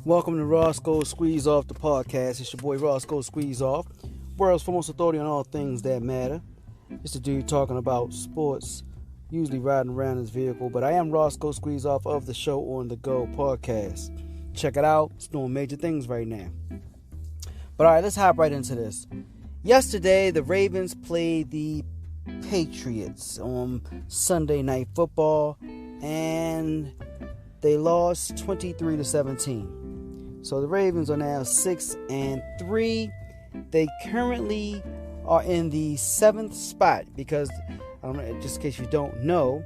Welcome to Roscoe Squeeze Off, the podcast. It's your boy Roscoe Squeeze Off, world's foremost authority on all things that matter. It's a dude talking about sports, usually riding around his vehicle, but I am Roscoe Squeeze Off of the Show on the Go podcast. Check it out. It's doing major things right now. But all right, let's hop right into this. Yesterday, the Ravens played the Patriots on Sunday Night Football, and they lost 23-17. So the Ravens are now 6-3. They currently are in the 7th spot because, just in case you don't know,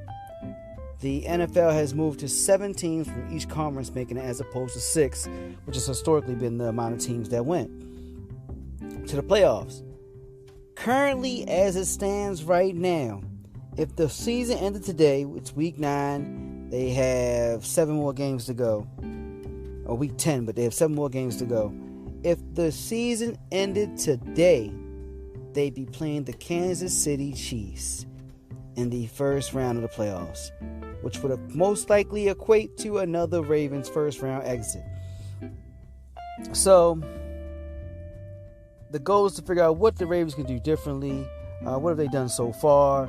the NFL has moved to 7 teams from each conference making it as opposed to 6, which has historically been the amount of teams that went to the playoffs. Currently, as it stands right now, if the season ended today, it's week 9, they have 7 more games to go. Or week 10, but they have 7 more games to go. If the season ended today, they'd be playing the Kansas City Chiefs in the first round of the playoffs, which would most likely equate to another Ravens first round exit. So the goal is to figure out what the Ravens can do differently. What have they done so far?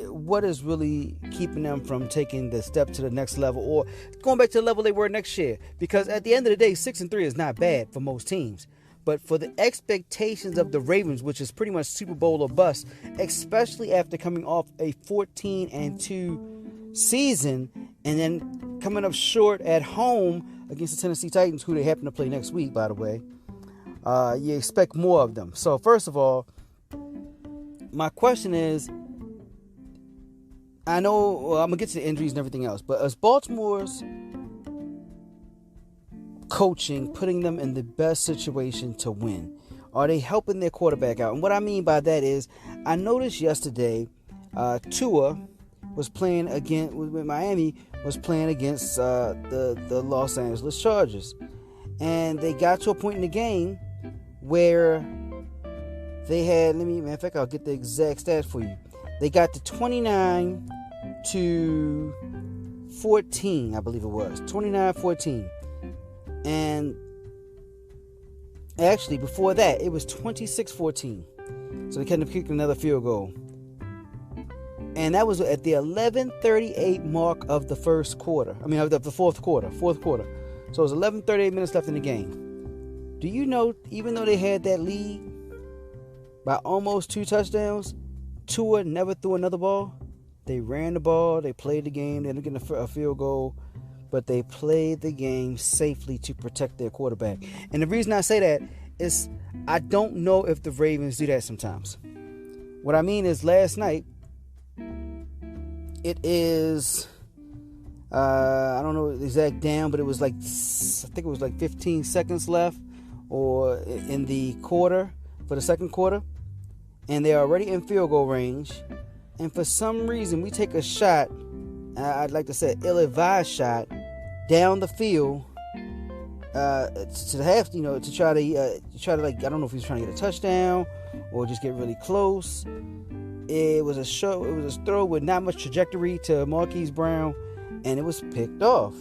What is really keeping them from taking the step to the next level or going back to the level they were next year? Because at the end of the day, 6-3 is not bad for most teams. But for the expectations of the Ravens, which is pretty much Super Bowl or bust, especially after coming off a 14-2 season and then coming up short at home against the Tennessee Titans, who they happen to play next week, by the way, you expect more of them. So first of all, my question is, I'm going to get to the injuries and everything else, but is Baltimore's coaching putting them in the best situation to win? Are they helping their quarterback out? And what I mean by that is, I noticed yesterday Tua was playing against, with Miami, was playing against the Los Angeles Chargers. And they got to a point in the game where they had, matter of fact, I'll get the exact stats for you. They got to 29-14, I believe it was. 29-14. And actually, before that, it was 26-14. So they couldn't have kicked another field goal. And that was at the 11:38 mark of the first quarter. Of the fourth quarter. So it was 11:38 minutes left in the game. Do you know, even though they had that lead by almost 2 touchdowns, Tua never threw another ball? They ran the ball, they played the game, they ended up getting a field goal, but they played the game safely to protect their quarterback. And the reason I say that is I don't know if the Ravens do that sometimes. What I mean is last night, it is, I don't know the exact down, but it was I think it was 15 seconds left or in the quarter, for the second quarter. And they're already in field goal range. And for some reason, we take a shot, I'd like to say ill-advised shot, down the field to have, to try to I don't know if he was trying to get a touchdown or just get really close. It was a throw with not much trajectory to Marquise Brown, and it was picked off.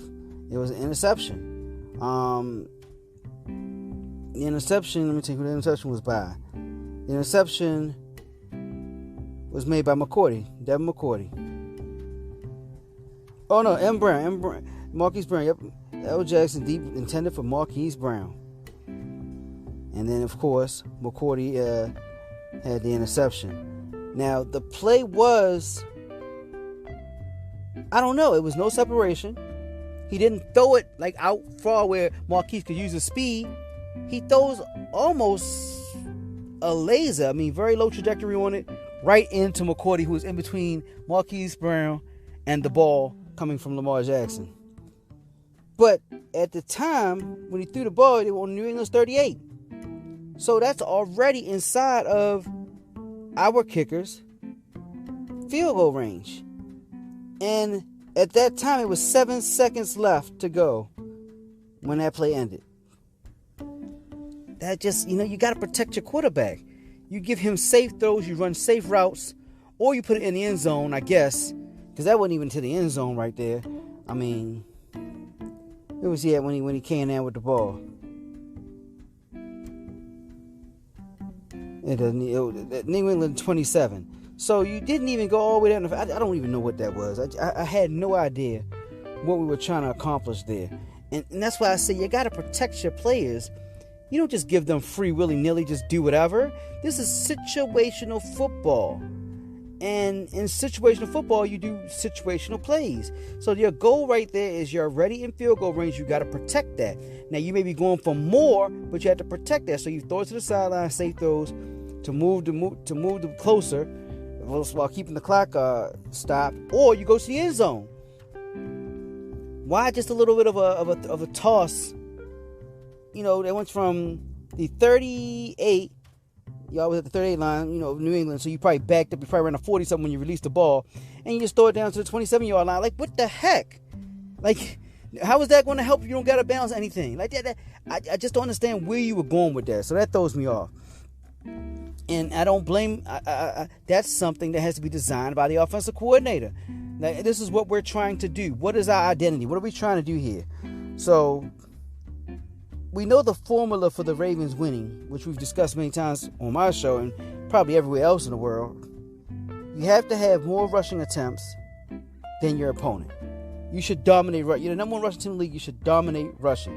It was an interception. The interception, let me tell you who the interception was by. The interception was made by Devin McCourty. Oh no, M. Brown, Marquise Brown. Yep, L. Jackson deep intended for Marquise Brown. And then of course McCourty had the interception. Now the play was, I don't know, it was no separation. He didn't throw it out far where Marquise could use his speed. He throws almost a laser, very low trajectory on it, right into McCourty, who was in between Marquise Brown and the ball coming from Lamar Jackson. But at the time, when he threw the ball, they were on New England's 38. So that's already inside of our kicker's field goal range. And at that time, it was 7 seconds left to go when that play ended. That just, you got to protect your quarterback. You give him safe throws, you run safe routes, or you put it in the end zone, I guess, because that wasn't even to the end zone right there. Where was he at when he came in with the ball? New England 27. So you didn't even go all the way down. I don't even know what that was. I had no idea what we were trying to accomplish there. And that's why I say you got to protect your players. You don't just give them free willy-nilly, just do whatever. This is situational football. And in situational football, you do situational plays. So your goal right there is you're ready in field goal range. You got to protect that. Now, you may be going for more, but you have to protect that. So you throw it to the sideline, safe throws to move them closer while keeping the clock stopped. Or you go to the end zone. Why just a little bit of a toss? You know, they went from the 38. Y'all was at the 38 line, New England, so you probably backed up. You probably ran a 40-something when you released the ball. And you just throw it down to the 27-yard line. Like, what the heck? Like, how is that going to help if you don't got to balance anything? Like, that I just don't understand where you were going with that. So that throws me off. And I don't blame... that's something that has to be designed by the offensive coordinator. Like, this is what we're trying to do. What is our identity? What are we trying to do here? So... we know the formula for the Ravens winning, which we've discussed many times on my show and probably everywhere else in the world. You have to have more rushing attempts than your opponent. You should dominate. You're the number one rushing team in the league. You should dominate rushing.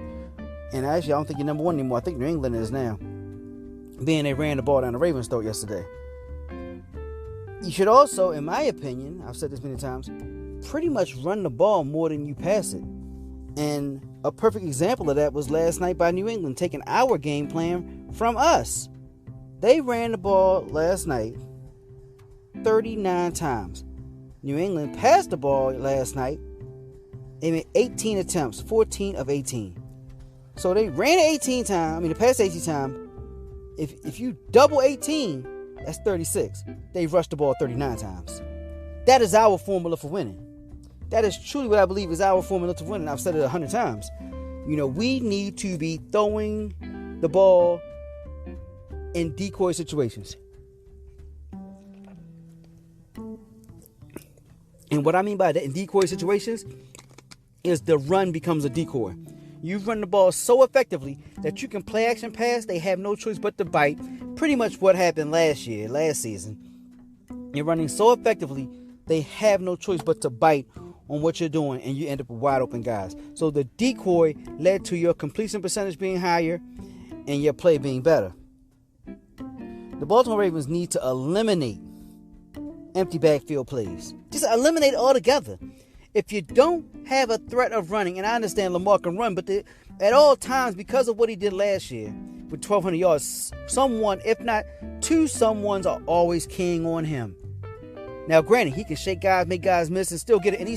And actually, I don't think you're number one anymore. I think New England is now, being they ran the ball down the Ravens' throat yesterday. You should also, in my opinion, I've said this many times, pretty much run the ball more than you pass it. And a perfect example of that was last night by New England, taking our game plan from us. They ran the ball last night 39 times. New England passed the ball last night. They made 18 attempts, 14 of 18. So they ran 18 times. They passed 18 times. If you double 18, that's 36. They rushed the ball 39 times. That is our formula for winning. That is truly what I believe is our formula to win. And I've said it 100 times. We need to be throwing the ball in decoy situations. And what I mean by that in decoy situations is the run becomes a decoy. You run the ball so effectively that you can play action pass. They have no choice but to bite. Pretty much what happened last season. You're running so effectively, they have no choice but to bite on what you're doing, and you end up with wide open guys. So the decoy led to your completion percentage being higher and your play being better. The Baltimore Ravens need to eliminate empty backfield plays. Just eliminate it altogether. If you don't have a threat of running, and I understand Lamar can run, but at all times, because of what he did last year with 1,200 yards, someone, if not two someones, are always keying on him. Now, granted, he can shake guys, make guys miss, and still get it, and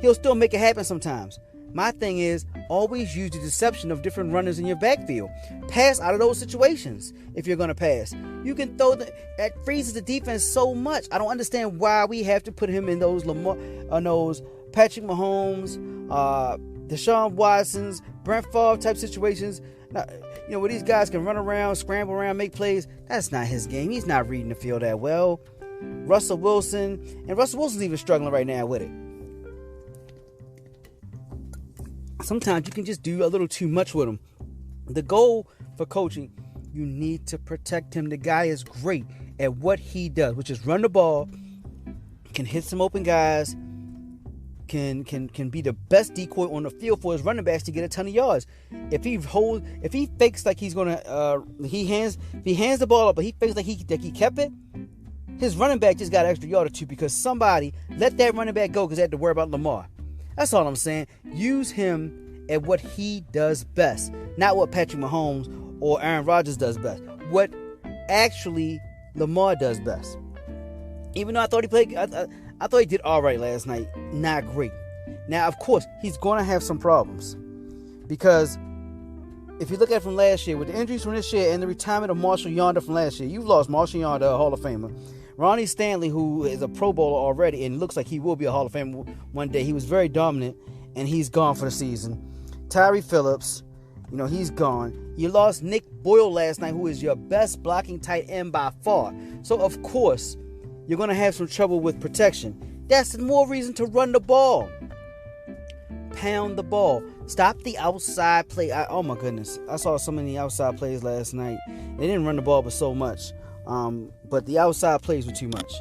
he'll still make it happen sometimes. My thing is, always use the deception of different runners in your backfield. Pass out of those situations if you're going to pass. You can that freezes the defense so much. I don't understand why we have to put him in those Patrick Mahomes, Deshaun Watsons, Brent Favre type situations. Now, where these guys can run around, scramble around, make plays. That's not his game. He's not reading the field that well. Russell Wilson's even struggling right now with it. Sometimes you can just do a little too much with him. The goal for coaching, you need to protect him. The guy is great at what he does, which is run the ball, can hit some open guys, can be the best decoy on the field for his running backs to get a ton of yards. If he fakes like he's gonna, he hands the ball up, but he fakes like he kept it. His running back just got an extra yard or two because somebody let that running back go because they had to worry about Lamar. That's all I'm saying. Use him at what he does best, not what Patrick Mahomes or Aaron Rodgers does best. What actually Lamar does best. Even though I thought I thought he did all right last night. Not great. Now, of course, he's going to have some problems because if you look at it from last year, with the injuries from this year and the retirement of Marshall Yonder from last year, you've lost Marshall Yonder, a Hall of Famer. Ronnie Stanley, who is a Pro Bowler already and looks like he will be a Hall of Famer one day. He was very dominant, and he's gone for the season. Tyree Phillips, he's gone. You lost Nick Boyle last night, who is your best blocking tight end by far. So, of course, you're going to have some trouble with protection. That's more reason to run the ball. pound the ball. Stop the outside play. Oh my goodness. I saw so many outside plays last night. They didn't run the ball but so much. But the outside plays were too much.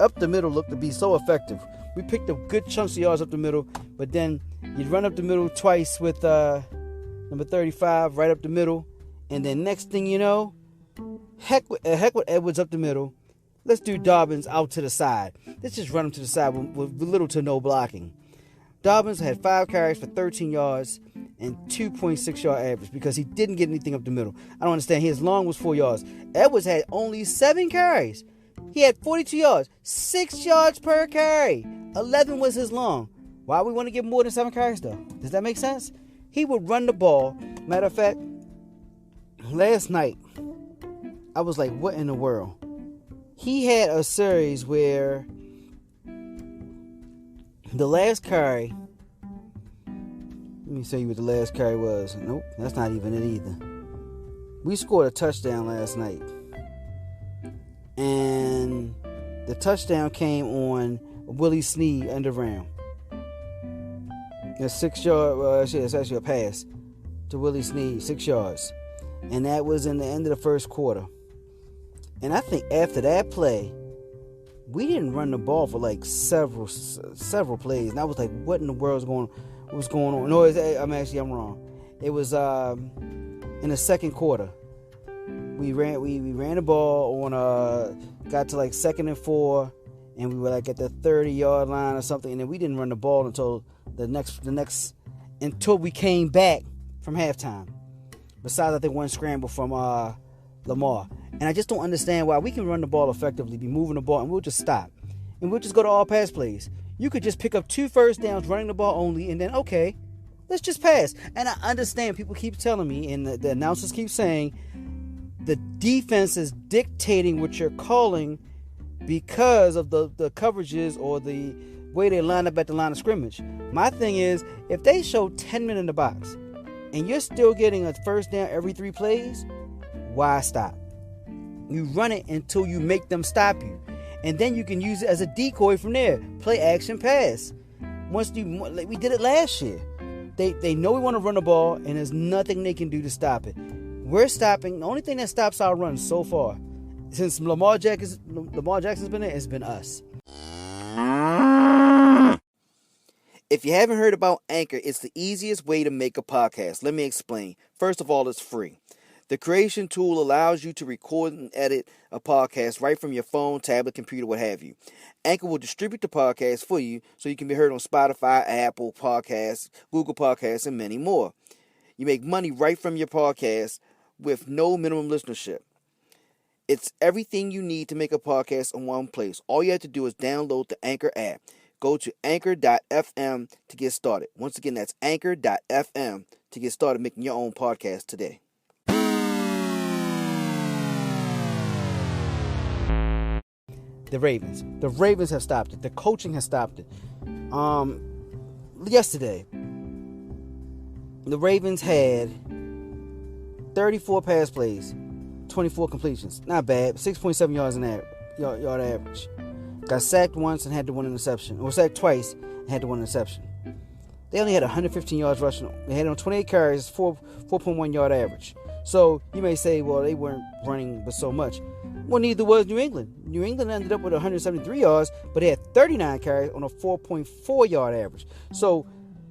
Up the middle looked to be so effective. We picked up good chunks of yards up the middle, but then you'd run up the middle twice with number 35 right up the middle, and then next thing you know, heck with Edwards up the middle. Let's do Dobbins out to the side. Let's just run him to the side with little to no blocking. Dobbins had 5 carries for 13 yards and 2.6 yard average because he didn't get anything up the middle. I don't understand. His long was 4 yards. Edwards had only 7 carries. He had 42 yards, 6 yards per carry. 11 was his long. Why we want to give more than 7 carries though? Does that make sense? He would run the ball. Matter of fact, last night, I was like, what in the world? He had a series where the last carry, let me tell you what the last carry was. Nope, that's not even it either. We scored a touchdown last night. And the touchdown came on Willie Snead end around. A 6 yard, it's actually a pass to Willie Snead, 6 yards. And that was in the end of the first quarter. And I think after that play, we didn't run the ball for like several plays. And I was like, what in the world was going on? No, I'm wrong. It was in the second quarter. We ran the ball on got to like 2nd and 4, and we were like at the 30-yard line or something, and then we didn't run the ball until until we came back from halftime. Besides, I think one scramble from Lamar. And I just don't understand why we can run the ball effectively, be moving the ball, and we'll just stop. And we'll just go to all pass plays. You could just pick up 2 first downs running the ball only, and then, okay, let's just pass. And I understand people keep telling me, and the announcers keep saying, the defense is dictating what you're calling because of the coverages or the way they line up at the line of scrimmage. My thing is, if they show 10 men in the box, and you're still getting a first down every 3 plays, why stop? You run it until you make them stop you. And then you can use it as a decoy from there. Play action pass. We did it last year. They know we want to run the ball, and there's nothing they can do to stop it. We're stopping. The only thing that stops our run so far, since Lamar Jackson's been there, it's been us. If you haven't heard about Anchor, it's the easiest way to make a podcast. Let me explain. First of all, it's free. The creation tool allows you to record and edit a podcast right from your phone, tablet, computer, what have you. Anchor will distribute the podcast for you so you can be heard on Spotify, Apple Podcasts, Google Podcasts, and many more. You make money right from your podcast with no minimum listenership. It's everything you need to make a podcast in one place. All you have to do is download the Anchor app. Go to anchor.fm to get started. Once again, that's anchor.fm to get started making your own podcast today. The Ravens have stopped it. The coaching has stopped it. Yesterday, the Ravens had 34 pass plays, 24 completions. Not bad. 6.7 yards yard average. Got sacked once and had to 1 interception. Or sacked twice and had to 1 interception. They only had 115 yards rushing. They had on 28 carries, 4.1 yard average. So you may say, well, they weren't running but so much. Well, neither was New England. New England ended up with 173 yards, but they had 39 carries on a 4.4 yard average. So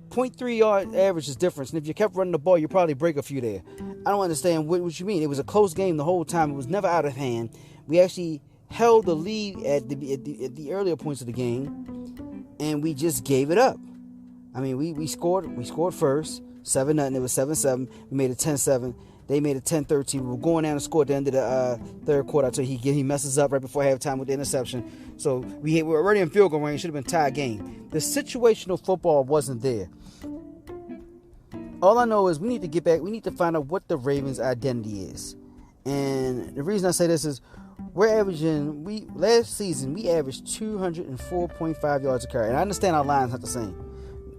0.3 yard average is difference. And if you kept running the ball, you'd probably break a few there. I don't understand what you mean. It was a close game the whole time. It was never out of hand. We actually held the lead at the earlier points of the game, and we just gave it up. I mean, we scored first, 7-0. It was 7-7. We made it 10-7. They made it 10-13. We were going down and scored at the end of the third quarter. So he messes up right before halftime with the interception. So we were already in field goal range. Should have been tied game. The situational football wasn't there. All I know is we need to get back. We need to find out what the Ravens' identity is. And the reason I say this is last season we averaged 204.5 yards a carry. And I understand our line's not the same,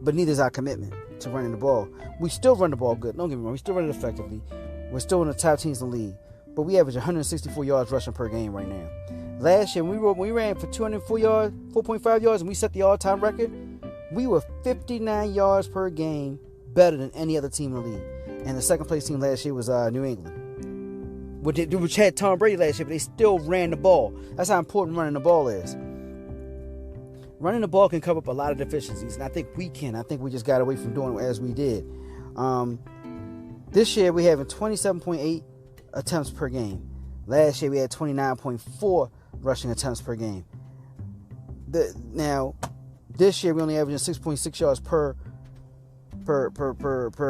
but neither is our commitment to running the ball. We still run the ball good. Don't get me wrong. We still run it effectively. We're still in the top teams in the league, but we average 164 yards rushing per game right now. Last year, we ran for 204 yards, 4.5 yards, and we set the all-time record. We were 59 yards per game better than any other team in the league. And the second place team last year was New England, which had Tom Brady last year, but they still ran the ball. That's how important running the ball is. Running the ball can cover up a lot of deficiencies, and I think we can. I think we just got away from doing it as we did. This year, we're having 27.8 attempts per game. Last year, we had 29.4 rushing attempts per game. Now, this year, we're only averaging 6.6 yards per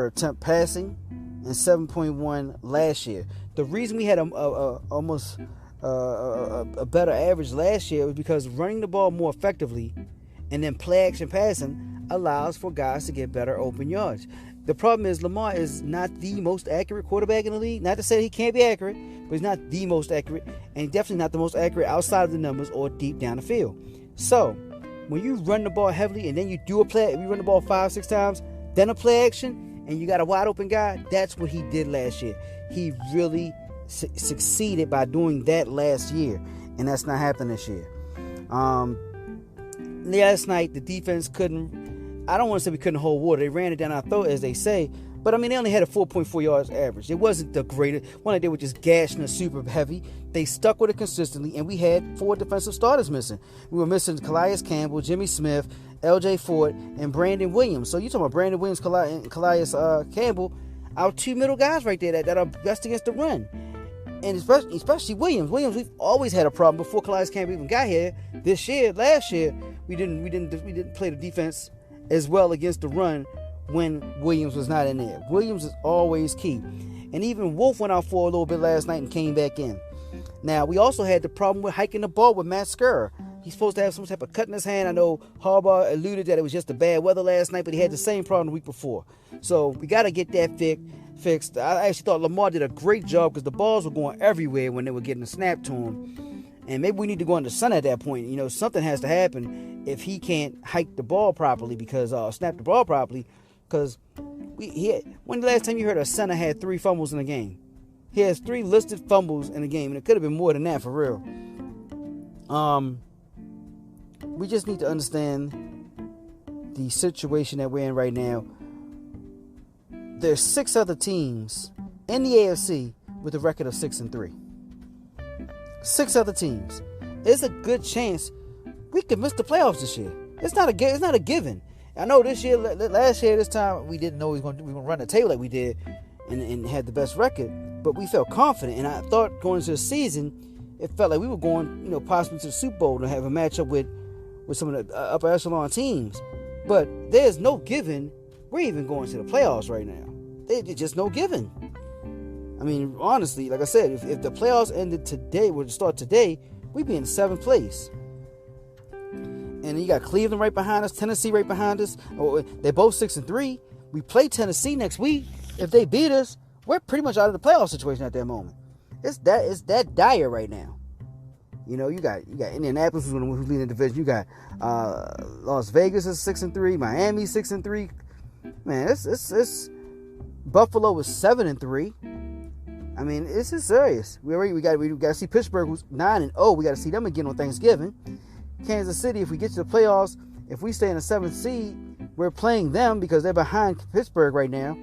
attempt passing, and 7.1 last year. The reason we had almost a better average last year was because running the ball more effectively and then play action passing allows for guys to get better open yards. The problem is Lamar is not the most accurate quarterback in the league. Not to say he can't be accurate, but he's not the most accurate, and definitely not the most accurate outside of the numbers or deep down the field. So, when you run the ball heavily and then you do a play, if you run the ball 5-6 times, then a play action, and you got a wide open guy, that's what he did last year. He really succeeded by doing that last year, and that's not happening this year. Last night, the defense I don't want to say we couldn't hold water. They ran it down our throat, as they say. But, I mean, they only had a 4.4 yards average. It wasn't the greatest. One like they were just gashing us super heavy. They stuck with it consistently, and we had 4 defensive starters missing. We were missing Calais Campbell, Jimmy Smith, L.J. Ford, and Brandon Williams. So you talking about Brandon Williams, Calais Campbell, our 2 middle guys right there that are best against the run. And especially Williams. We've always had a problem before Calais Campbell even got here. Last year, we didn't play the defense as well against the run when Williams was not in there. Williams is always key. And even Wolf went out for a little bit last night and came back in. Now, we also had the problem with hiking the ball with Matt Skura. He's supposed to have some type of cut in his hand. I know Harbaugh alluded that it was just the bad weather last night, but he had the same problem the week before. So we got to get that fixed. I actually thought Lamar did a great job because the balls were going everywhere when they were getting a snap to him. And maybe we need to go in the sun at that point. You know, something has to happen if he can't hike the ball properly snap the ball properly. Because when the last time you heard a center had 3 fumbles in a game? He has 3 listed fumbles in a game, and it could have been more than that for real. We just need to understand the situation that we're in right now. There's 6 other teams in the AFC with a record of 6-3. 6 other teams. There's a good chance we could miss the playoffs this year. It's not a given. I know last year, this time, we didn't know we were going to run the table like we did and had the best record, but we felt confident. And I thought going into the season, it felt like we were going, possibly to the Super Bowl to have a matchup with some of the upper echelon teams. But there's no given we're even going to the playoffs right now. There's just no given. I mean, honestly, like I said, if the playoffs ended today, were to start today, we'd be in 7th place. And then you got Cleveland right behind us, Tennessee right behind us. They're both 6-3. We play Tennessee next week. If they beat us, we're pretty much out of the playoff situation at that moment. It's that dire right now. You got Indianapolis who's leading the division. You got Las Vegas is 6-3, Miami 6-3. Man, it's Buffalo is 7-3. I mean, this is serious. We got to see Pittsburgh, who's 9-0. We got to see them again on Thanksgiving. Kansas City, if we get to the playoffs, if we stay in the 7th seed, we're playing them because they're behind Pittsburgh right now.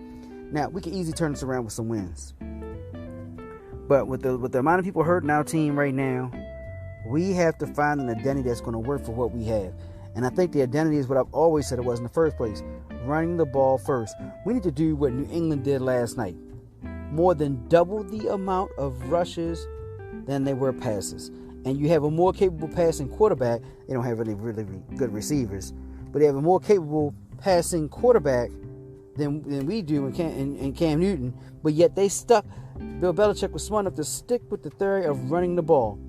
Now, we can easily turn this around with some wins. But with the amount of people hurting our team right now, we have to find an identity that's going to work for what we have. And I think the identity is what I've always said it was in the first place. Running the ball first. We need to do what New England did last night. More than double the amount of rushes than they were passes. And you have a more capable passing quarterback. They don't have any really good receivers. But they have a more capable passing quarterback than we do in Cam Newton. But yet they stuck. Bill Belichick was smart enough to stick with the theory of running the ball.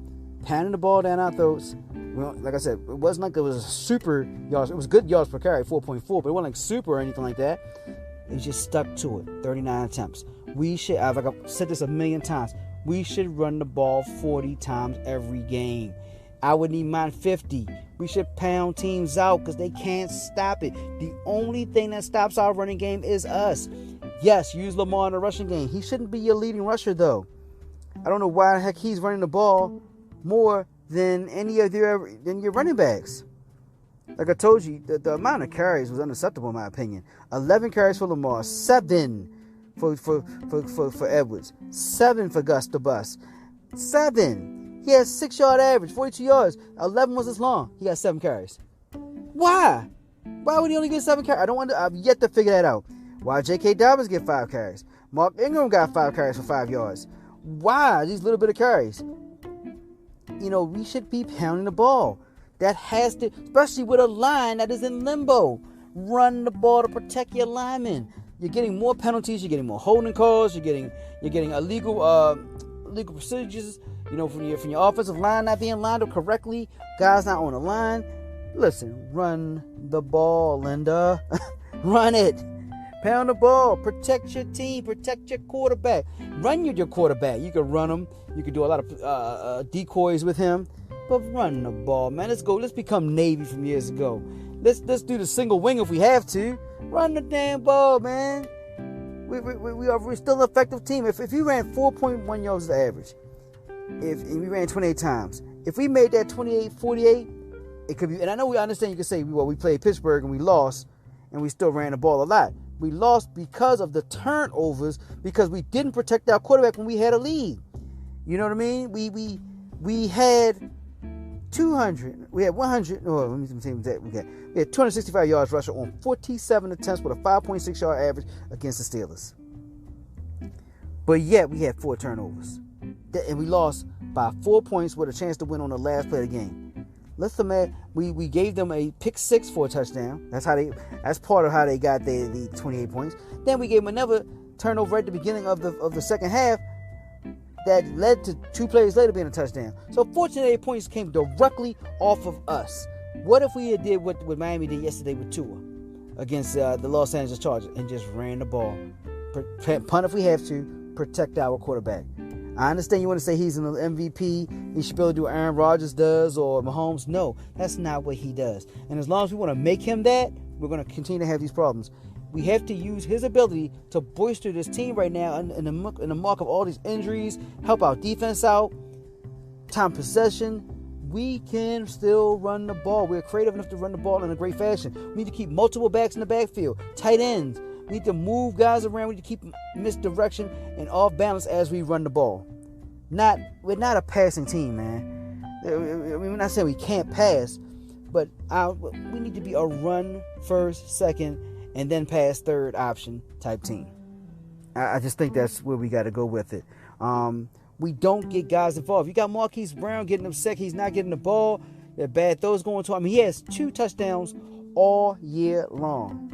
Pounding the ball down our throats. Well, like I said, it wasn't like it was a super yards. It was good yards per carry, 4.4, but it wasn't like super or anything like that. It just stuck to it. 39 attempts. We should, I've said this a million times, we should run the ball 40 times every game. I would need mine 50. We should pound teams out because they can't stop it. The only thing that stops our running game is us. Yes, use Lamar in the rushing game. He shouldn't be your leading rusher, though. I don't know why the heck he's running the ball more than any of your running backs. Like I told you, the amount of carries was unacceptable in my opinion. 11 carries for Lamar, 7 for Edwards, 7 for Gus the Bus, 7. He has 6-yard average, 42 yards. 11 was as long. He got 7 carries. Why? Why would he only get 7 carries? I've yet to figure that out. Why J.K. Dobbins get 5 carries? Mark Ingram got 5 carries for 5 yards. Why these little bit of carries? We should be pounding the ball. That has to, especially with a line that is in limbo. Run the ball to protect your linemen. You're getting more penalties. You're getting more holding calls. You're getting illegal procedures. From your offensive line not being lined up correctly. Guys not on the line. Listen, run the ball, Linda. Run it. Pound the ball. Protect your team. Protect your quarterback. Run your quarterback. You can run him. You can do a lot of decoys with him. But run the ball, man. Let's go. Let's become Navy from years ago. Let's do the single wing if we have to. Run the damn ball, man. We're still an effective team. If we ran 4.1 yards the average, and we ran 28 times, if we made that 28-48, it could be. And I understand you can say, well, we played Pittsburgh and we lost, and we still ran the ball a lot. We lost because of the turnovers, because we didn't protect our quarterback when we had a lead. You know what I mean? We had 200. We had 100. Oh, let me see that. We had 265 yards rushing on 47 attempts with a 5.6 yard average against the Steelers. But yet we had 4 turnovers, and we lost by 4 points with a chance to win on the last play of the game. Let's imagine we gave them a pick 6 for a touchdown. That's part of how they got the 28 points. Then we gave them another turnover at the beginning of the second half that led to 2 plays later being a touchdown. So 48 points came directly off of us. What if we did what Miami did yesterday with Tua against the Los Angeles Chargers and just ran the ball? Punt if we have to, protect our quarterback. I understand you want to say he's an MVP, he should be able to do what Aaron Rodgers does or Mahomes. No, that's not what he does. And as long as we want to make him that, we're going to continue to have these problems. We have to use his ability to bolster this team right now in the mark of all these injuries, help our defense out, time possession. We can still run the ball. We're creative enough to run the ball in a great fashion. We need to keep multiple backs in the backfield, tight ends. We need to move guys around. We need to keep misdirection and off balance as we run the ball. We're not a passing team, man. We're not saying we can't pass, but we need to be a run first, second, and then pass third option type team. I just think that's where we got to go with it. We don't get guys involved. You got Marquise Brown getting upset. He's not getting the ball. There are bad throws going to him. He has 2 touchdowns all year long.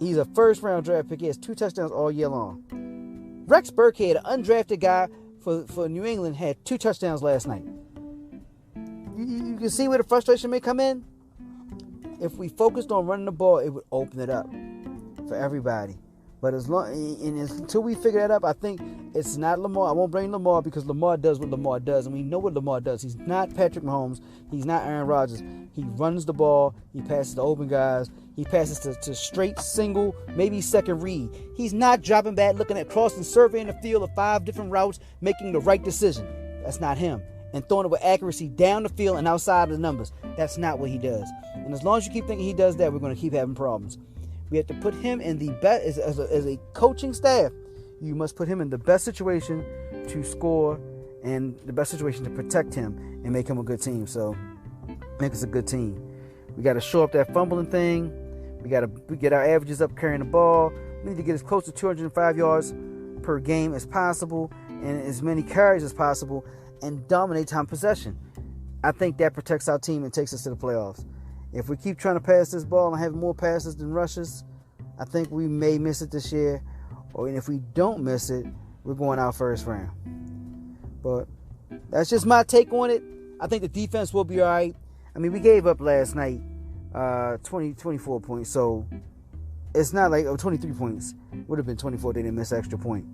He's a first-round draft pick. He has 2 touchdowns all year long. Rex Burkhead, an undrafted guy for New England, had 2 touchdowns last night. You can see where the frustration may come in. If we focused on running the ball, it would open it up for everybody. But until we figure that up, I think it's not Lamar. I won't blame Lamar because Lamar does what Lamar does, and we know what Lamar does. He's not Patrick Mahomes. He's not Aaron Rodgers. He runs the ball. He passes to open guys. He passes to straight single, maybe second read. He's not dropping back, looking at crossing, surveying the field of 5 different routes, making the right decision. That's not him. And throwing it with accuracy down the field and outside of the numbers. That's not what he does. And as long as you keep thinking he does that, we're going to keep having problems. We have to put him in the best, as a coaching staff, you must put him in the best situation to score and the best situation to protect him and make him a good team. So, make us a good team. We got to show up that fumbling thing. We got to get our averages up carrying the ball. We need to get as close to 205 yards per game as possible and as many carries as possible and dominate time possession. I think that protects our team and takes us to the playoffs. If we keep trying to pass this ball and have more passes than rushes, I think we may miss it this year. And if we don't miss it, we're going out first round. But that's just my take on it. I think the defense will be all right. I mean, we gave up last night 24 points. So it's not like 23 points. Would have been 24 if they didn't miss an extra point.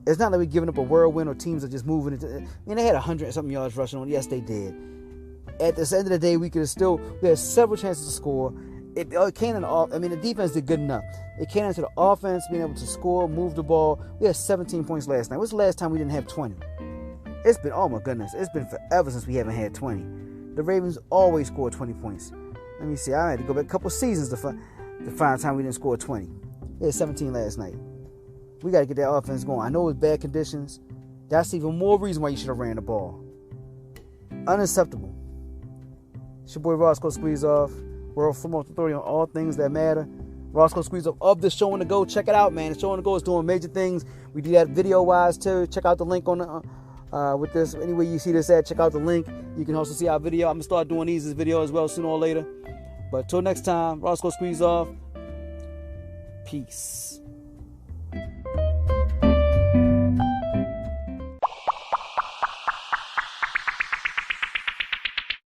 It's not like we're giving up a whirlwind or teams are just moving into. I mean, they had 100-something yards rushing on. Yes, they did. At the end of the day, we had several chances to score. It came in the defense did good enough. It came into the offense, being able to score, move the ball. We had 17 points last night. What's the last time we didn't have 20? Oh my goodness, it's been forever since we haven't had 20. The Ravens always score 20 points. Let me see. I had to go back a couple seasons to find a time we didn't score 20. We had 17 last night. We got to get that offense going. I know it's bad conditions. That's even more reason why you should have ran the ball. Unacceptable. It's your boy Roscoe Squeeze Off. World Football Authority on all things that matter. Roscoe Squeeze Off of the Show on the Go. Check it out, man. The Show on the Go is doing major things. We do that video-wise, too. Check out the link on the, with this. Anywhere you see this at, check out the link. You can also see our video. I'm going to start doing these as video as well sooner or later. But till next time, Roscoe Squeeze Off. Peace.